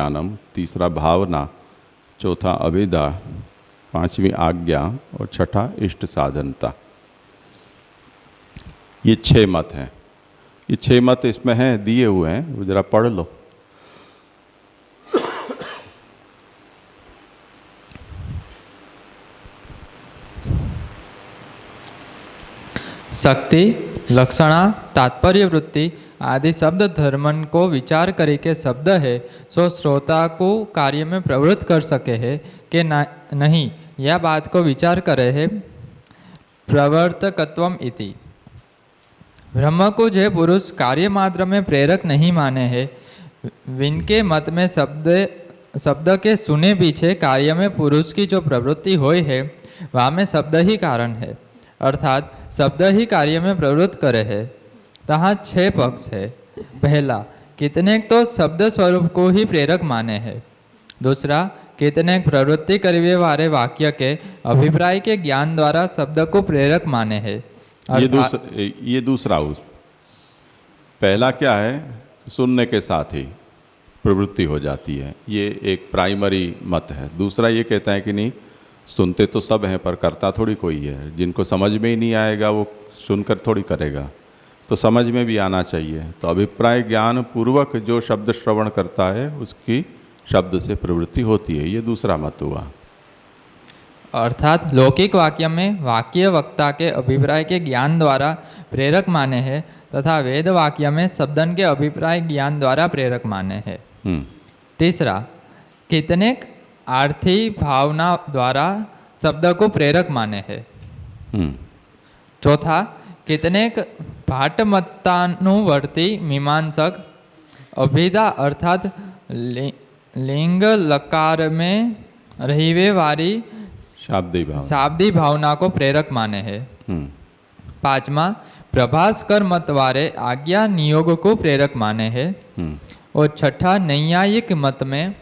ज्ञानम, तीसरा भावना, चौथा अभिधा, पांचवी आज्ञा और छठा इष्ट साधनता। ये 6 मत हैं। ये 6 मत इसमें हैं, दिए हुए हैं, वो जरा पढ़ लो। शक्ति, लक्षणा, तात्पर्य वृत्ति आदि शब्द धर्मन को विचार करे के शब्द है, सो श्रोता को कार्य में प्रवृत्त कर सके है कि नहीं, यह बात को विचार करे है प्रवर्तकत्वम इति। ब्रह्म को जो पुरुष कार्य मात्र में प्रेरक नहीं माने है, विनके मत में शब्द के सुने पीछे कार्य में पुरुष की जो प्रवृत्ति होई है, वहाँ में शब्द ही कारण है, अर्थात शब्द ही कार्य में प्रवृत्त करे है। तहाँ 6 पक्ष है। पहला, कितने तो शब्द स्वरूप को ही प्रेरक माने है। दूसरा, कितने प्रवृत्ति करिवे वाले वाक्य के अभिप्राय के ज्ञान द्वारा शब्द को प्रेरक माने है। ये दूसरा उस पहला क्या है, सुनने के साथ ही प्रवृत्ति हो जाती है, ये एक प्राइमरी मत है। दूसरा ये कहता है कि नहीं, सुनते तो सब हैं पर करता थोड़ी कोई है, जिनको समझ में ही नहीं आएगा वो सुनकर थोड़ी करेगा, तो समझ में भी आना चाहिए। तो अभिप्राय ज्ञान पूर्वक जो शब्द श्रवण करता है उसकी शब्द से प्रवृत्ति होती है, ये दूसरा मत हुआ। अर्थात लौकिक वाक्य में वाक्य वक्ता के अभिप्राय के ज्ञान द्वारा प्रेरक माने हैं, तथा वेद वाक्य में शब्दन के अभिप्राय ज्ञान द्वारा प्रेरक माने हैं। तीसरा, कितने आर्थी भावना द्वारा शब्द को प्रेरक माने हैं। चौथा, कितने भाटमत्तानुवर्ती मीमांसक अभिधा अर्थात लिंग लकार में रहीवे वारी शाब्दी भावना को प्रेरक माने हैं। पांचवा, प्रभास्कर मत वाले आज्ञा नियोग को प्रेरक माने हैं। और छठा, नैयायिक मत में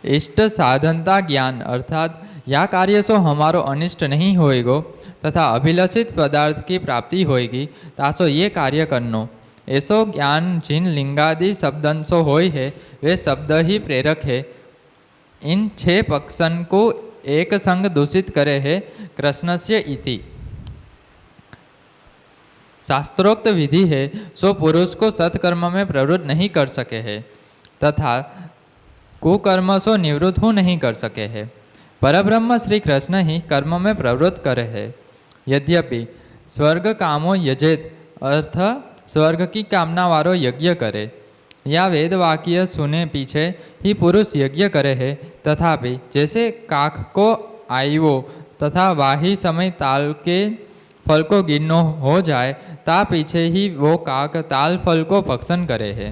इष्ट साधनता ज्ञान अर्थात या कार्य सो हमारो अनिष्ट नहीं होएगो तथा अभिलषित पदार्थ की प्राप्ति होएगी, तासो ये कार्य करनो, ऐसो ज्ञान जिन लिंगादि शब्दन सो होय है, वे शब्द ही प्रेरक है। इन 6 पक्षन को एक संग दूषित करे है कृष्णस्य इति। शास्त्रोक्त विधि है सो पुरुष को सत्कर्म में प्रवृत्त नहीं कर सके है, तथा कुकर्म सो निवृत्त हो नहीं कर सके है। परब्रह्म श्री कृष्ण ही कर्म में प्रवृत्त करे है। यद्यपि स्वर्ग कामो यजेत अर्थ स्वर्ग की कामना वारो यज्ञ करे, या वेद वाक्य सुने पीछे ही पुरुष यज्ञ करे है, तथापि जैसे काक को आयवो तथा वाही समय ताल के फल को गिनो हो जाए, ता पीछे ही वो काक ताल फल को भक्षण करे है।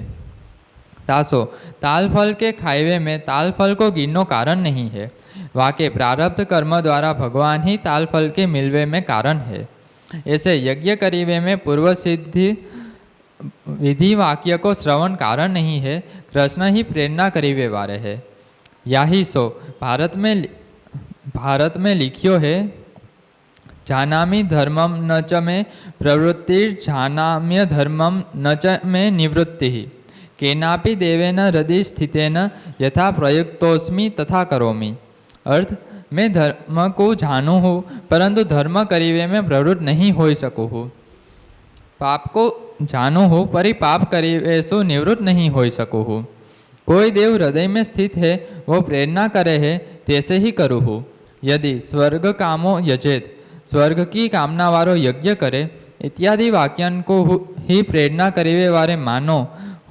तासो ताल फल के खाइवे में ताल फल को गिनो कारण नहीं है, वाके प्रारब्ध कर्म द्वारा भगवान ही ताल फल के मिलवे में कारण है। ऐसे यज्ञ करीवे में पूर्व सिद्धि विधि वाक्य को श्रवण कारण नहीं है, कृष्ण ही प्रेरणा करीवे वाले है। याही सो भारत में लिखियो है, जानामि धर्मम न च में प्रवृत्ति जानाम्य धर्मम न च में निवृत्ति। केनापि देवेन हृदय स्थितेन यथा प्रयुक्तोस्मि तथा करोमि। अर्थ, मैं धर्म को जानू हूँ परंतु धर्म करीवे में प्रवृत्त नहीं हो सकूँ हूँ। पाप को जानू हूँ परि पाप करीवे सो निवृत्त नहीं हो सकूँ हूँ। कोई देव हृदय में स्थित है, वो प्रेरणा करे है, तैसे ही करूँ हूँ। यदि स्वर्ग कामो यजेत स्वर्ग की कामना वारो यज्ञ करे इत्यादि वाक्यन को ही प्रेरणा करीवे वारे मानो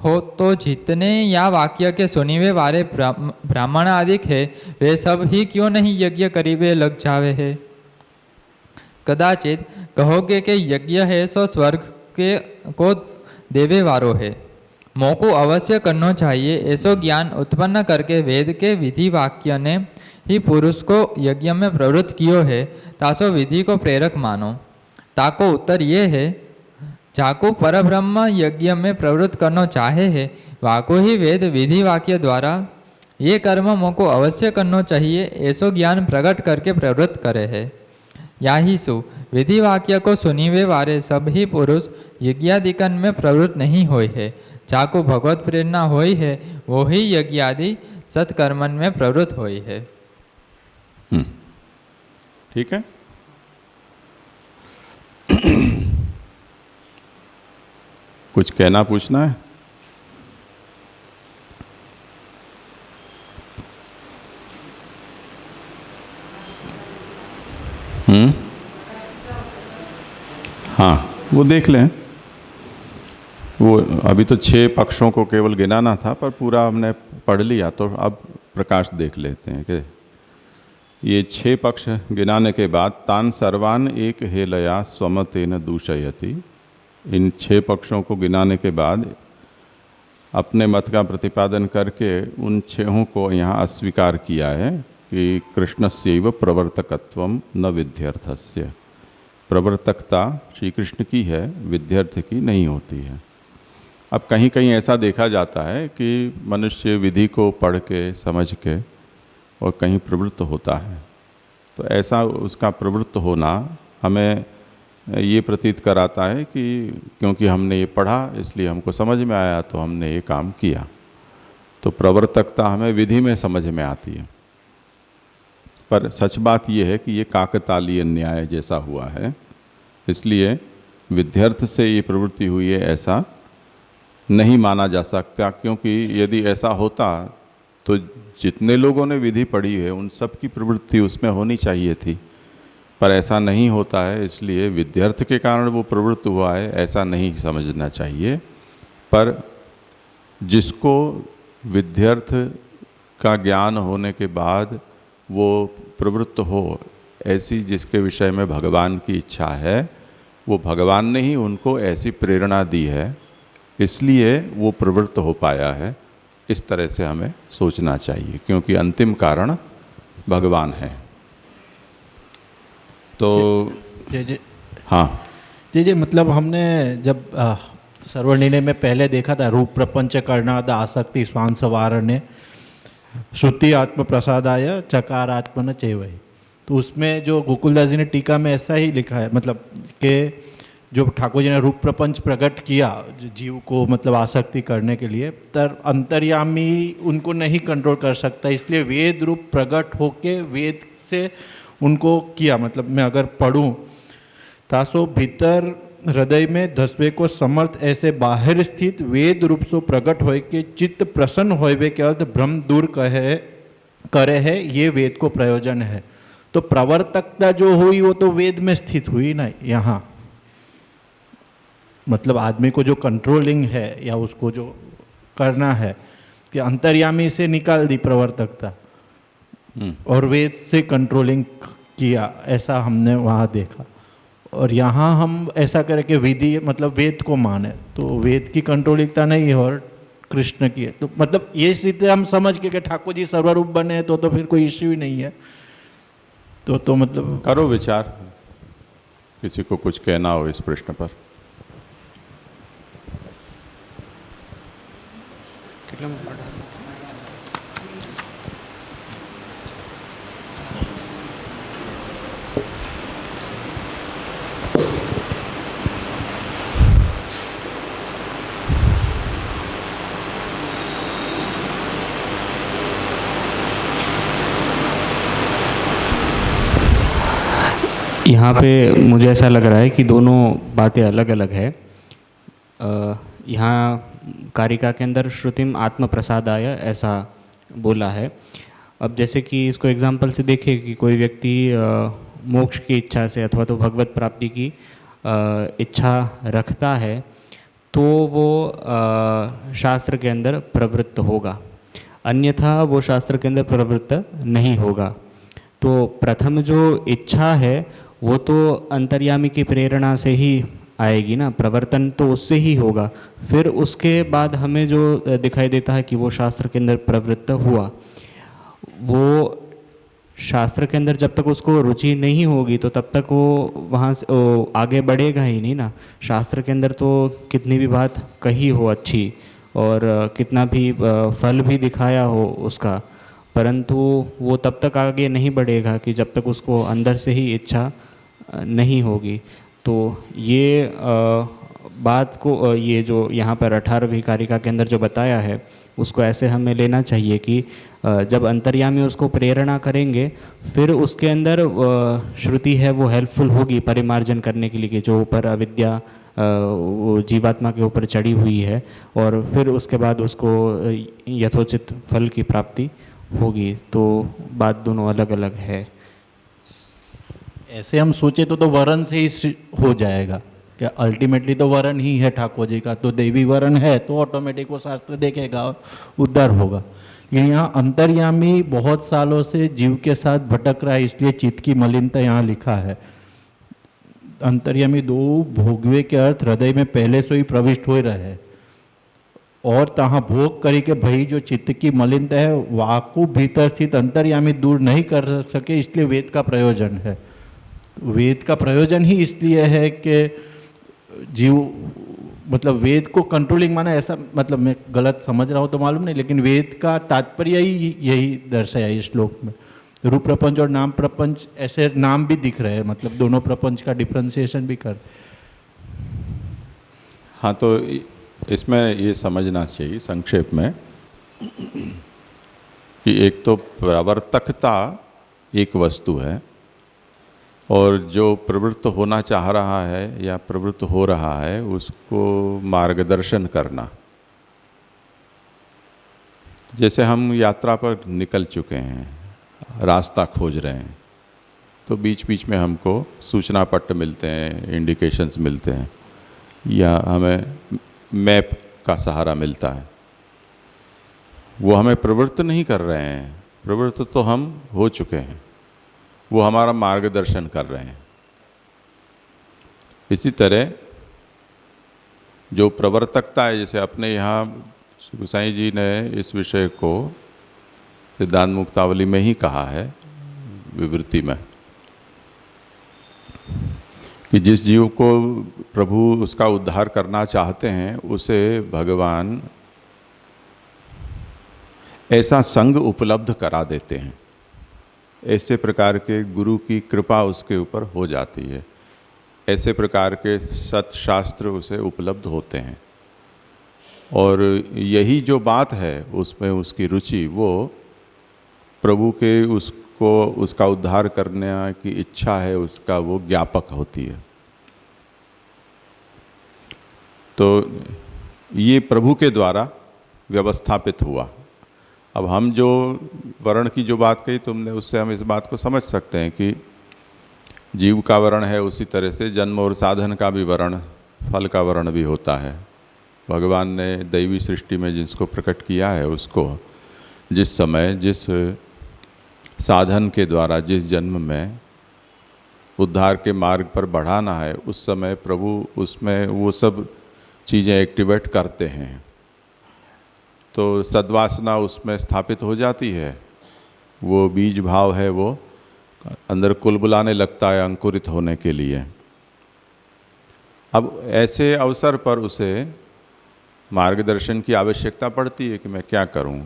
हो, तो जितने या वाक्य के सुनीवे वारे ब्राह्मण आदि है, वे सब ही क्यों नहीं यज्ञ करीवे लग जावे है। कदाचित कहोगे कि यज्ञ है सो स्वर्ग के को देवे वारो है, मोको अवश्य करना चाहिए, ऐसो ज्ञान उत्पन्न करके वेद के विधि वाक्य ने ही पुरुष को यज्ञ में प्रवृत्त कियो है, तासो विधि को प्रेरक मानो। ताको उत्तर ये है, जाको परब्रह्म यज्ञ में प्रवृत्त करना चाहे है, वाको ही वेद विधि वाक्य द्वारा ये कर्म मोको अवश्य करना चाहिए, ऐसो ज्ञान प्रकट करके प्रवृत्त करे है। याही सु विधि वाक्य को सुनीवे वारे सब ही पुरुष यज्ञादिकन में प्रवृत्त नहीं होए है, जाको भगवत प्रेरणा होई है वो ही यज्ञ आदि सत्कर्मन में प्रवृत्त होई है। ठीक है। कुछ कहना पूछना है? हाँ, वो देख लें। वो अभी तो 6 पक्षों को केवल गिनाना था, पर पूरा हमने पढ़ लिया, तो अब प्रकाश देख लेते हैं कि ये 6 पक्ष गिनाने के बाद तान सर्वान एक हेलया स्वमतेन दूषयति। इन 6 पक्षों को गिनाने के बाद अपने मत का प्रतिपादन करके उन 6 को यहाँ अस्वीकार किया है कि कृष्णस्यैव प्रवर्तकत्वम न विध्यर्थस्य। प्रवर्तकता श्री कृष्ण की है, विध्यर्थ की नहीं होती है। अब कहीं कहीं ऐसा देखा जाता है कि मनुष्य विधि को पढ़ के समझ के और कहीं प्रवृत्त होता है, तो ऐसा उसका प्रवृत्त होना हमें ये प्रतीत कराता है कि क्योंकि हमने ये पढ़ा इसलिए हमको समझ में आया तो हमने ये काम किया। तो प्रवर्तकता हमें विधि में समझ में आती है, पर सच बात ये है कि ये काकतालीय न्याय जैसा हुआ है, इसलिए विध्यर्थ से ये प्रवृत्ति हुई है ऐसा नहीं माना जा सकता। क्योंकि यदि ऐसा होता तो जितने लोगों ने विधि पढ़ी है उन सब की प्रवृत्ति उसमें होनी चाहिए थी, पर ऐसा नहीं होता है, इसलिए विध्यर्थ के कारण वो प्रवृत्त हुआ है ऐसा नहीं समझना चाहिए। पर जिसको विध्यर्थ का ज्ञान होने के बाद वो प्रवृत्त हो, ऐसी जिसके विषय में भगवान की इच्छा है, वो भगवान ने ही उनको ऐसी प्रेरणा दी है, इसलिए वो प्रवृत्त हो पाया है। इस तरह से हमें सोचना चाहिए, क्योंकि अंतिम कारण भगवान है। तो जी हाँ जी मतलब हमने जब सर्वनिर्णय में पहले देखा था रूप प्रपंच करणाद आसक्ति स्वांस वारणे श्रुति आत्म प्रसादाय चकार आत्मन चेवई। तो उसमें जो गोकुलदास जी ने टीका में ऐसा ही लिखा है, मतलब कि जो ठाकुर जी ने रूप प्रपंच प्रकट किया जीव को मतलब आसक्ति करने के लिए, तर अंतर्यामी उनको नहीं कंट्रोल कर सकता, इसलिए वेद रूप प्रकट होके वेद से उनको किया। मतलब मैं अगर पढ़ूँ तासो भीतर हृदय में धसवे को समर्थ ऐसे बाहर स्थित वेद रूप सो प्रकट होए के चित्त प्रसन्न होए के अर्थ भ्रम दूर कहे करे है, ये वेद को प्रयोजन है। तो प्रवर्तकता जो हुई वो तो वेद में स्थित हुई ना यहाँ, मतलब आदमी को जो कंट्रोलिंग है या उसको जो करना है कि अंतर्यामी से निकाल दी प्रवर्तकता और वेद से कंट्रोलिंग किया, ऐसा हमने वहाँ देखा। और यहाँ हम ऐसा करें कि विधि मतलब वेद को माने, तो वेद की कंट्रोलिंगता नहीं है और कृष्ण की है। तो मतलब ये रीते हम समझ के कि ठाकुर जी सर्वरूप बने तो फिर कोई इश्यू ही नहीं है। तो मतलब करो विचार, किसी को कुछ कहना हो इस प्रश्न पर। यहाँ पे मुझे ऐसा लग रहा है कि दोनों बातें अलग अलग है। यहाँ कारिका के अंदर श्रुतिम आत्म प्रसादाय ऐसा बोला है। अब जैसे कि इसको एग्जाम्पल से देखें कि कोई व्यक्ति मोक्ष की इच्छा से अथवा तो भगवत प्राप्ति की इच्छा रखता है, तो वो शास्त्र के अंदर प्रवृत्त होगा, अन्यथा वो शास्त्र के अंदर प्रवृत्त नहीं होगा। तो प्रथम जो इच्छा है वो तो अंतर्यामी की प्रेरणा से ही आएगी ना, प्रवर्तन तो उससे ही होगा। फिर उसके बाद हमें जो दिखाई देता है कि वो शास्त्र के अंदर प्रवृत्त हुआ, वो शास्त्र के अंदर जब तक उसको रुचि नहीं होगी तो तब तक वो वहाँ से आगे बढ़ेगा ही नहीं ना। शास्त्र के अंदर तो कितनी भी बात कही हो अच्छी और कितना भी फल भी दिखाया हो उसका, परंतु वो तब तक आगे नहीं बढ़ेगा कि जब तक उसको अंदर से ही इच्छा नहीं होगी। तो ये बात को ये जो यहाँ पर 18वीं कारिका के अंदर जो बताया है उसको ऐसे हमें लेना चाहिए कि जब अंतर्यामी उसको प्रेरणा करेंगे फिर उसके अंदर श्रुति है वो हेल्पफुल होगी परिमार्जन करने के लिए कि जो ऊपर अविद्या वो जीवात्मा के ऊपर चढ़ी हुई है, और फिर उसके बाद उसको यथोचित फल की प्राप्ति होगी। तो बात दोनों अलग अलग है। ऐसे हम सोचे तो वरण से ही हो जाएगा क्या? अल्टीमेटली तो वरण ही है ठाकुर जी का, तो देवी वरण है तो ऑटोमेटिक वो शास्त्र देखेगा और उद्धार होगा। लेकिन यहाँ अंतर्यामी बहुत सालों से जीव के साथ भटक रहा है, इसलिए चित्त की मलिनता यहाँ लिखा है। अंतर्यामी दो भोगवे के अर्थ हृदय में पहले से ही प्रविष्ट हो रहे हैं, और तहाँ भोग करी के भई जो चित्त की मलिनता है वाकु भीतर स्थित अंतर्यामी दूर नहीं कर सके, इसलिए वेद का प्रयोजन है। वेद का प्रयोजन ही इसलिए है कि जीव मतलब वेद को कंट्रोलिंग माना, ऐसा मतलब मैं गलत समझ रहा हूँ तो मालूम नहीं, लेकिन वेद का तात्पर्य ही यही दर्शाया इस श्लोक में। रूप प्रपंच और नाम प्रपंच ऐसे नाम भी दिख रहे हैं, मतलब दोनों प्रपंच का डिफ्रेंसिएशन भी कर। हाँ, तो इसमें ये समझना चाहिए संक्षेप में कि एक तो प्रवर्तकता एक वस्तु है, और जो प्रवृत्त होना चाह रहा है या प्रवृत्त हो रहा है उसको मार्गदर्शन करना। जैसे हम यात्रा पर निकल चुके हैं, रास्ता खोज रहे हैं, तो बीच बीच में हमको सूचना पट्ट मिलते हैं, इंडिकेशंस मिलते हैं, या हमें मैप का सहारा मिलता है। वो हमें प्रवृत्त नहीं कर रहे हैं, प्रवृत्त तो हम हो चुके हैं, वो हमारा मार्गदर्शन कर रहे हैं। इसी तरह जो प्रवर्तकता है, जैसे अपने यहाँ गोसाई जी ने इस विषय को सिद्धांत मुक्तावली में ही कहा है, विवृत्ति में, कि जिस जीव को प्रभु उसका उद्धार करना चाहते हैं उसे भगवान ऐसा संग उपलब्ध करा देते हैं, ऐसे प्रकार के गुरु की कृपा उसके ऊपर हो जाती है, ऐसे प्रकार के सत्शास्त्र उसे उपलब्ध होते हैं। और यही जो बात है उसमें उसकी रुचि, वो प्रभु के उसको उसका उद्धार करने की इच्छा है उसका, वो ज्ञापक होती है। तो ये प्रभु के द्वारा व्यवस्थापित हुआ। अब हम जो वर्ण की जो बात कही तुमने, उससे हम इस बात को समझ सकते हैं कि जीव का वर्ण है, उसी तरह से जन्म और साधन का भी वर्ण, फल का वर्ण भी होता है। भगवान ने दैवी सृष्टि में जिसको प्रकट किया है उसको जिस समय जिस साधन के द्वारा जिस जन्म में उद्धार के मार्ग पर बढ़ाना है, उस समय प्रभु उसमें वो सब चीज़ें एक्टिवेट करते हैं, तो सद्वासना उसमें स्थापित हो जाती है। वो बीज भाव है वो अंदर कुलबुलाने लगता है अंकुरित होने के लिए। अब ऐसे अवसर पर उसे मार्गदर्शन की आवश्यकता पड़ती है कि मैं क्या करूं।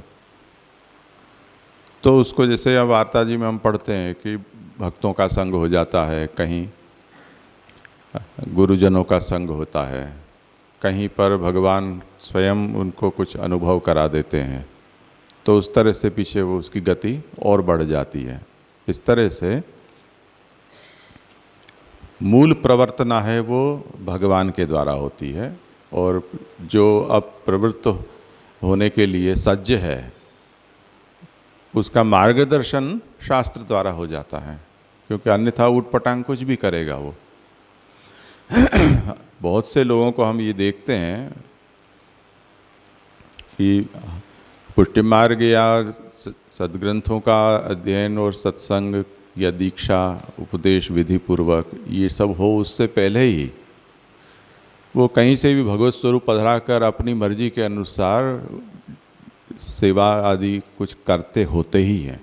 तो उसको जैसे अब वार्ता जी में हम पढ़ते हैं कि भक्तों का संग हो जाता है, कहीं गुरुजनों का संग होता है, कहीं पर भगवान स्वयं उनको कुछ अनुभव करा देते हैं, तो उस तरह से पीछे वो उसकी गति और बढ़ जाती है। इस तरह से मूल प्रवर्तना है वो भगवान के द्वारा होती है, और जो अब प्रवृत्त होने के लिए सज्ज है उसका मार्गदर्शन शास्त्र द्वारा हो जाता है, क्योंकि अन्यथा ऊटपटांग कुछ भी करेगा वो। बहुत से लोगों को हम ये देखते हैं कि पुष्टि मार्ग या सद्ग्रंथों का अध्ययन और सत्संग या दीक्षा उपदेश विधि पूर्वक ये सब हो, उससे पहले ही वो कहीं से भी भगवत स्वरूप पधरा कर अपनी मर्जी के अनुसार सेवा आदि कुछ करते होते ही हैं।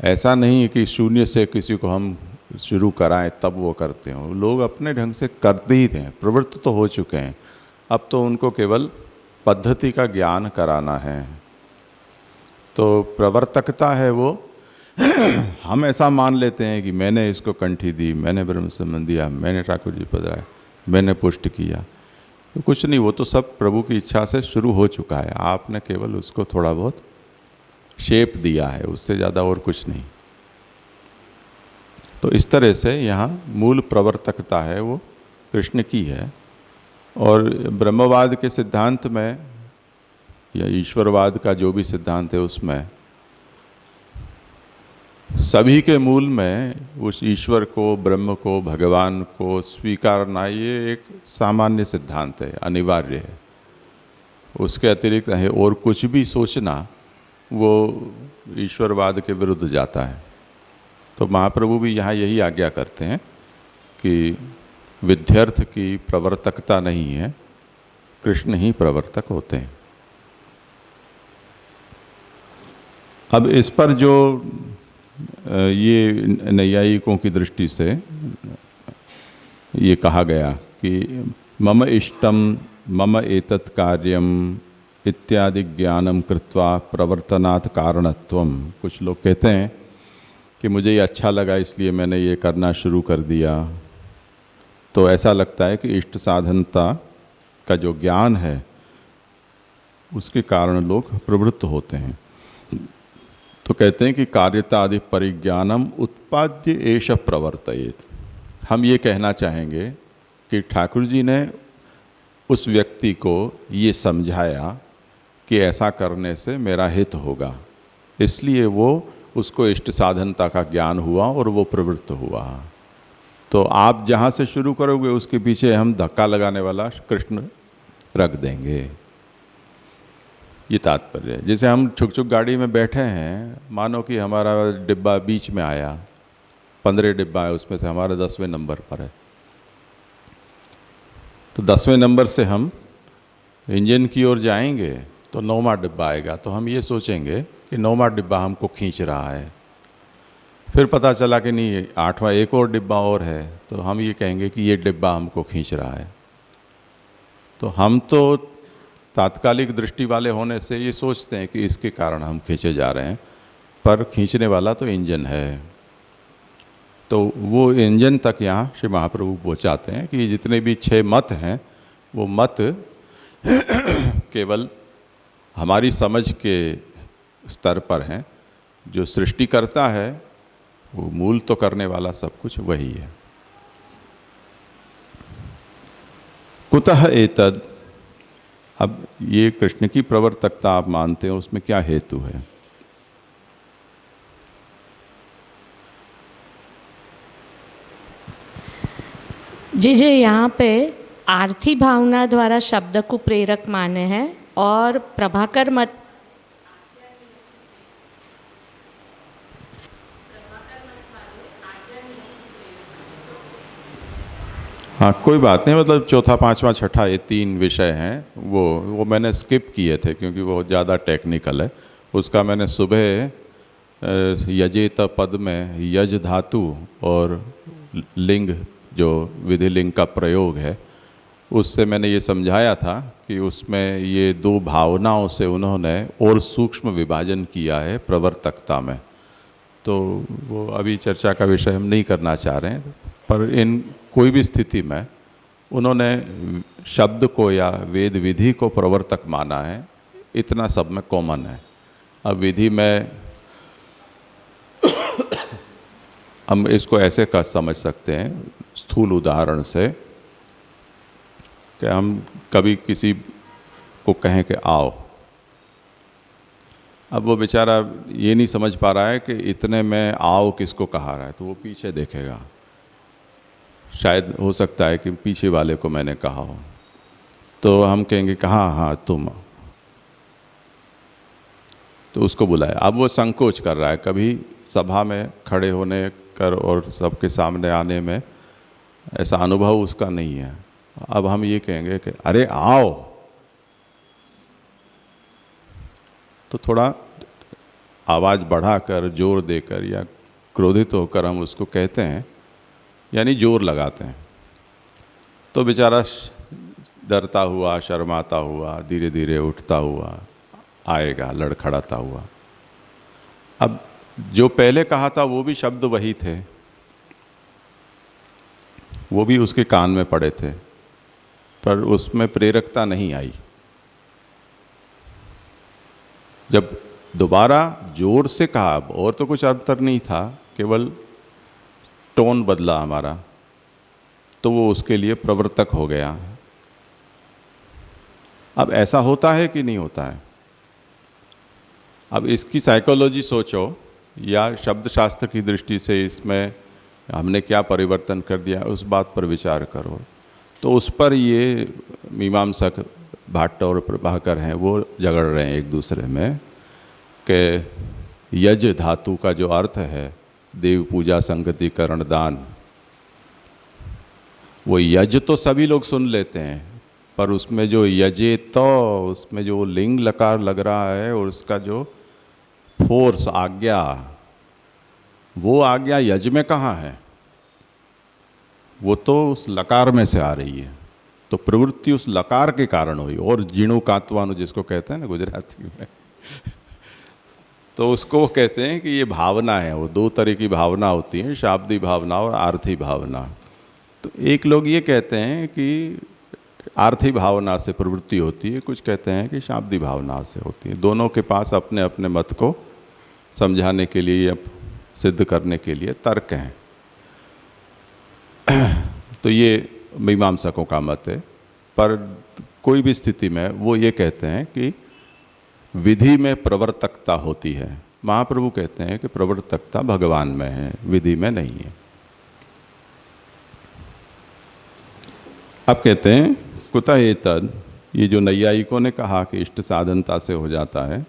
ऐसा नहीं है कि शून्य से किसी को हम शुरू कराएं तब वो करते हो। लोग अपने ढंग से करते ही हैं, प्रवृत्त तो हो चुके हैं, अब तो उनको केवल पद्धति का ज्ञान कराना है। तो प्रवर्तकता है वो हम ऐसा मान लेते हैं कि मैंने इसको कंठी दी, मैंने ब्रह्म संबंध दिया, मैंने ठाकुर जी पधराए, मैंने पुष्ट किया। तो कुछ नहीं, वो तो सब प्रभु की इच्छा से शुरू हो चुका है, आपने केवल उसको थोड़ा बहुत शेप दिया है, उससे ज़्यादा और कुछ नहीं। तो इस तरह से यहाँ मूल प्रवर्तकता है वो कृष्ण की है। और ब्रह्मवाद के सिद्धांत में या ईश्वरवाद का जो भी सिद्धांत है उसमें सभी के मूल में उस ईश्वर को, ब्रह्म को, भगवान को स्वीकारना ये एक सामान्य सिद्धांत है, अनिवार्य है। उसके अतिरिक्त है और कुछ भी सोचना वो ईश्वरवाद के विरुद्ध जाता है। तो महाप्रभु भी यहाँ यही आज्ञा करते हैं कि विध्यर्थ की प्रवर्तकता नहीं है, कृष्ण ही प्रवर्तक होते हैं। अब इस पर जो ये नैयायिकों की दृष्टि से ये कहा गया कि मम इष्टम मम एतत् कार्यम इत्यादि ज्ञानम कृत्वा प्रवर्तनात् कारणत्वम, कुछ लोग कहते हैं कि मुझे ये अच्छा लगा इसलिए मैंने ये करना शुरू कर दिया। तो ऐसा लगता है कि इष्ट साधनता का जो ज्ञान है उसके कारण लोग प्रवृत्त होते हैं। तो कहते हैं कि कार्यता आदि परिज्ञानम उत्पाद्य एष प्रवर्तयेत। हम ये कहना चाहेंगे कि ठाकुर जी ने उस व्यक्ति को ये समझाया कि ऐसा करने से मेरा हित होगा, इसलिए वो उसको इष्ट साधनता का ज्ञान हुआ और वो प्रवृत्त हुआ। तो आप जहाँ से शुरू करोगे उसके पीछे हम धक्का लगाने वाला कृष्ण रख देंगे, ये तात्पर्य है। जैसे हम छुक छुक गाड़ी में बैठे हैं, मानो कि हमारा डिब्बा बीच में आया, 15 डिब्बा है, उसमें से हमारा 10वें नंबर पर है। तो 10वें नंबर से हम इंजन की ओर जाएंगे तो 9वां डिब्बा आएगा, तो हम ये सोचेंगे कि 9वां डिब्बा हमको खींच रहा है। फिर पता चला कि नहीं, 8वां एक और डिब्बा और है, तो हम ये कहेंगे कि ये डिब्बा हमको खींच रहा है। तो हम तो तात्कालिक दृष्टि वाले होने से ये सोचते हैं कि इसके कारण हम खींचे जा रहे हैं, पर खींचने वाला तो इंजन है। तो वो इंजन तक यहाँ श्री महाप्रभु पहुँचाते हैं कि जितने भी 6 मत हैं वो मत केवल हमारी समझ के स्तर पर हैं। जो सृष्टि करता है वो मूल तो करने वाला सब कुछ वही है। कुतः एतद, अब ये कृष्ण की प्रवर्तकता आप मानते हैं, उसमें क्या हेतु है? जी यहाँ पे आर्थी भावना द्वारा शब्द को प्रेरक माने हैं और प्रभाकर मत हाँ, कोई बात नहीं, मतलब चौथा, पांचवा, छठा ये 3 विषय हैं, वो मैंने स्किप किए थे क्योंकि वो ज़्यादा टेक्निकल है। उसका मैंने सुबह यजेत पद में यज धातु और लिंग, जो विधि लिंग का प्रयोग है, उससे मैंने ये समझाया था कि उसमें ये 2 भावनाओं से उन्होंने और सूक्ष्म विभाजन किया है प्रवर्तकता में। तो वो अभी चर्चा का विषय हम नहीं करना चाह रहे हैं, पर इन कोई भी स्थिति में उन्होंने शब्द को या वेद विधि को प्रवर्तक माना है, इतना सब में कॉमन है। अब विधि में हम इसको ऐसे कर समझ सकते हैं स्थूल उदाहरण से कि हम कभी किसी को कहें कि आओ, अब वो बेचारा ये नहीं समझ पा रहा है कि इतने में आओ किसको कहा रहा है, तो वो पीछे देखेगा। शायद हो सकता है कि पीछे वाले को मैंने कहा हो, तो हम कहेंगे कि हाँ हाँ तुम, तो उसको बुलाया। अब वो संकोच कर रहा है, कभी सभा में खड़े होने कर और सबके सामने आने में ऐसा अनुभव उसका नहीं है। अब हम ये कहेंगे कि अरे आओ, तो थोड़ा आवाज़ बढ़ाकर, जोर देकर या क्रोधित होकर हम उसको कहते हैं, यानी जोर लगाते हैं। तो बेचारा डरता हुआ, शर्माता हुआ, धीरे धीरे उठता हुआ आएगा, लड़खड़ाता हुआ। अब जो पहले कहा था वो भी शब्द वही थे, वो भी उसके कान में पड़े थे, पर उसमें प्रेरकता नहीं आई। जब दोबारा जोर से कहा, और तो कुछ अंतर नहीं था, केवल टोन बदला हमारा, तो वो उसके लिए प्रवर्तक हो गया। अब ऐसा होता है कि नहीं होता है? अब इसकी साइकोलॉजी सोचो या शब्द शास्त्र की दृष्टि से इसमें हमने क्या परिवर्तन कर दिया, उस बात पर विचार करो। तो उस पर ये मीमांसक भाट्ट और प्रभाकर हैं, वो झगड़ रहे हैं एक दूसरे में कि यज धातु का जो अर्थ है देव पूजा संगति करण दान, वो यज तो सभी लोग सुन लेते हैं, पर उसमें जो यजे तो उसमें जो लिंग लकार लग रहा है और उसका जो फोर्स आज्ञा, वो आज्ञा यज में कहाँ है? वो तो उस लकार में से आ रही है। तो प्रवृत्ति उस लकार के कारण हुई। और जीणु कात्वानु जिसको कहते हैं ना गुजराती में तो उसको वो कहते हैं कि ये भावना है। वो दो तरह की भावना होती है, शाब्दी भावना और आर्थी भावना। तो एक लोग ये कहते हैं कि आर्थी भावना से प्रवृत्ति होती है, कुछ कहते हैं कि शाब्दी भावना से होती है। दोनों के पास अपने अपने मत को समझाने के लिए या सिद्ध करने के लिए तर्क हैं। तो ये मीमांसकों का मत है। पर कोई भी स्थिति में वो ये कहते हैं कि विधि में प्रवर्तकता होती है। महाप्रभु कहते हैं कि प्रवर्तकता भगवान में है, विधि में नहीं है। अब कहते हैं कुतः एतद्, ये जो नैयायिकों ने कहा कि इष्ट साधनता से हो जाता है,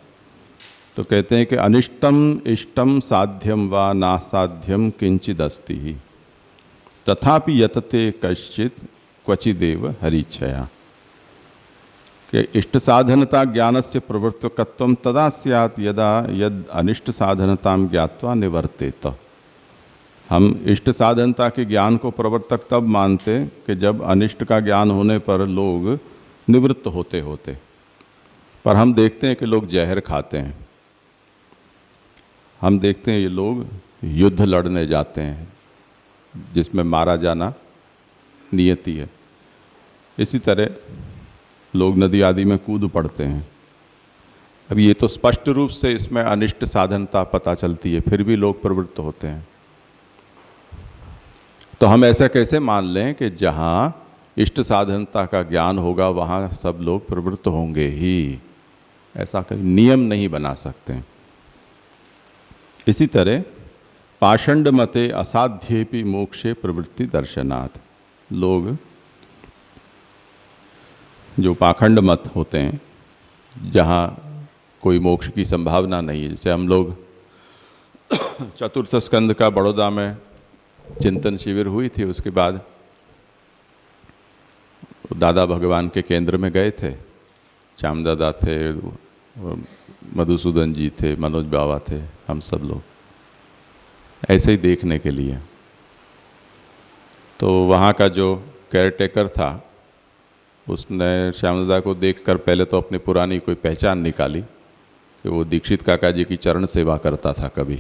तो कहते हैं कि अनिष्टम इष्टम साध्यम व नासाध्यम किंचिद अस्ति ही तथापि यतते कश्चित क्वचिदेव हरिच्छया। कि इष्ट साधनता ज्ञानस्य प्रवर्तकत्वं तदा स्यात् यदा यद अनिष्ट साधनतां ज्ञात्वा निवर्तेत। हम इष्ट साधनता के ज्ञान को प्रवर्तक तब मानते कि जब अनिष्ट का ज्ञान होने पर लोग निवृत्त होते होते। पर हम देखते हैं कि लोग जहर खाते हैं, हम देखते हैं ये लोग युद्ध लड़ने जाते हैं जिसमें मारा जाना नियति है। इसी तरह लोग नदी आदि में कूद पड़ते हैं। अब ये तो स्पष्ट रूप से इसमें अनिष्ट साधनता पता चलती है, फिर भी लोग प्रवृत्त होते हैं। तो हम ऐसा कैसे मान लें कि जहाँ इष्ट साधनता का ज्ञान होगा वहाँ सब लोग प्रवृत्त होंगे ही? ऐसा कोई नियम नहीं बना सकते। इसी तरह पाषंड मते असाध्येपि मोक्षे प्रवृत्ति दर्शनात्, लोग जो पाखंड मत होते हैं जहाँ कोई मोक्ष की संभावना नहीं है, जैसे हम लोग चतुर्थ स्कंद का बड़ौदा में चिंतन शिविर हुई थी, उसके बाद दादा भगवान के केंद्र में गए थे। श्याम दादा थे, मधुसूदन जी थे, मनोज बाबा थे, हम सब लोग ऐसे ही देखने के लिए। तो वहाँ का जो केयरटेकर था उसने श्याम दादा को देखकर पहले तो अपनी पुरानी कोई पहचान निकाली कि वो दीक्षित काका जी की चरण सेवा करता था कभी।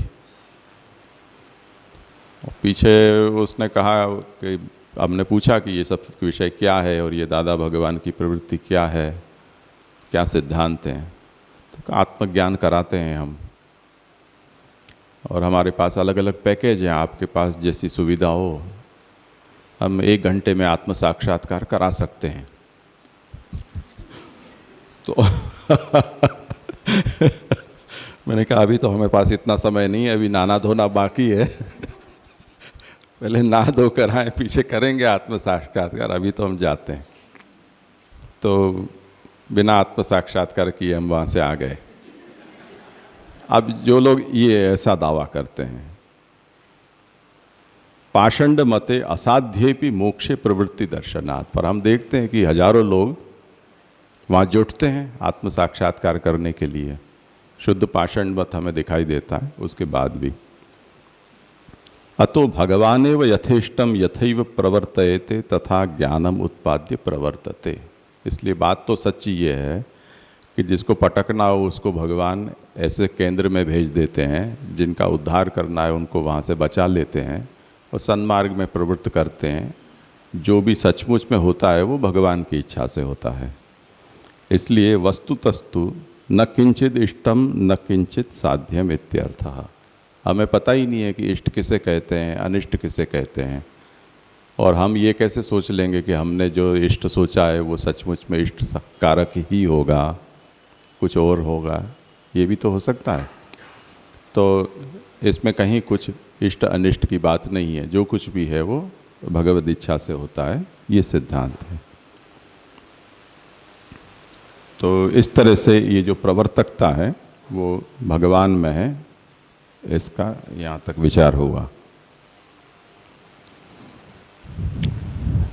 पीछे उसने कहा कि हमने पूछा कि ये सब विषय क्या है और ये दादा भगवान की प्रवृत्ति क्या है, क्या सिद्धांत हैं। तो आत्मज्ञान कराते हैं हम, और हमारे पास अलग अलग पैकेज हैं, आपके पास जैसी सुविधा हो हम 1 घंटे में आत्म साक्षात्कार करा सकते हैं। तो मैंने कहा अभी तो हमारे पास इतना समय नहीं है, अभी नहाना धोना बाकी है पहले नहा धो कर आए, पीछे करेंगे आत्म साक्षात्कार, अभी तो हम जाते हैं। तो बिना आत्म साक्षात्कार किए हम वहाँ से आ गए। अब जो लोग ये ऐसा दावा करते हैं, पाषंड मते असाध्येपि मोक्षे प्रवृत्ति दर्शनात्, पर हम देखते हैं कि हजारों लोग वहाँ जुटते हैं आत्म साक्षात्कार करने के लिए। शुद्ध पाषंड मत हमें दिखाई देता है उसके बाद भी। अतो भगवानेव यथेष्टम यथैव प्रवर्तयते तथा ज्ञानम उत्पाद्य प्रवर्तते। इसलिए बात तो सच्ची ये है कि जिसको पटकना हो उसको भगवान ऐसे केंद्र में भेज देते हैं, जिनका उद्धार करना है उनको वहाँ से बचा लेते हैं और सन्मार्ग में प्रवृत्त करते हैं। जो भी सचमुच में होता है वो भगवान की इच्छा से होता है। इसलिए वस्तुतस्तु न किंचित इष्टम न किंचित साध्यम इत्यर्थः। हमें पता ही नहीं है कि इष्ट किसे कहते हैं, अनिष्ट किसे कहते हैं, और हम ये कैसे सोच लेंगे कि हमने जो इष्ट सोचा है वो सचमुच में इष्ट कारक ही होगा, कुछ और होगा, ये भी तो हो सकता है। तो इसमें कहीं कुछ इष्ट अनिष्ट की बात नहीं है, जो कुछ भी है वो भगवद इच्छा से होता है, ये सिद्धांत है। तो इस तरह से ये जो प्रवर्तकता है वो भगवान में है, इसका यहाँ तक विचार हुआ।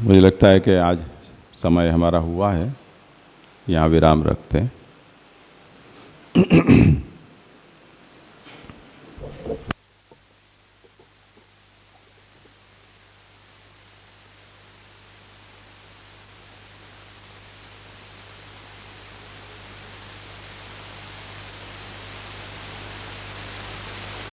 मुझे लगता है कि आज समय हमारा हुआ है, यहाँ विराम रखते हैं।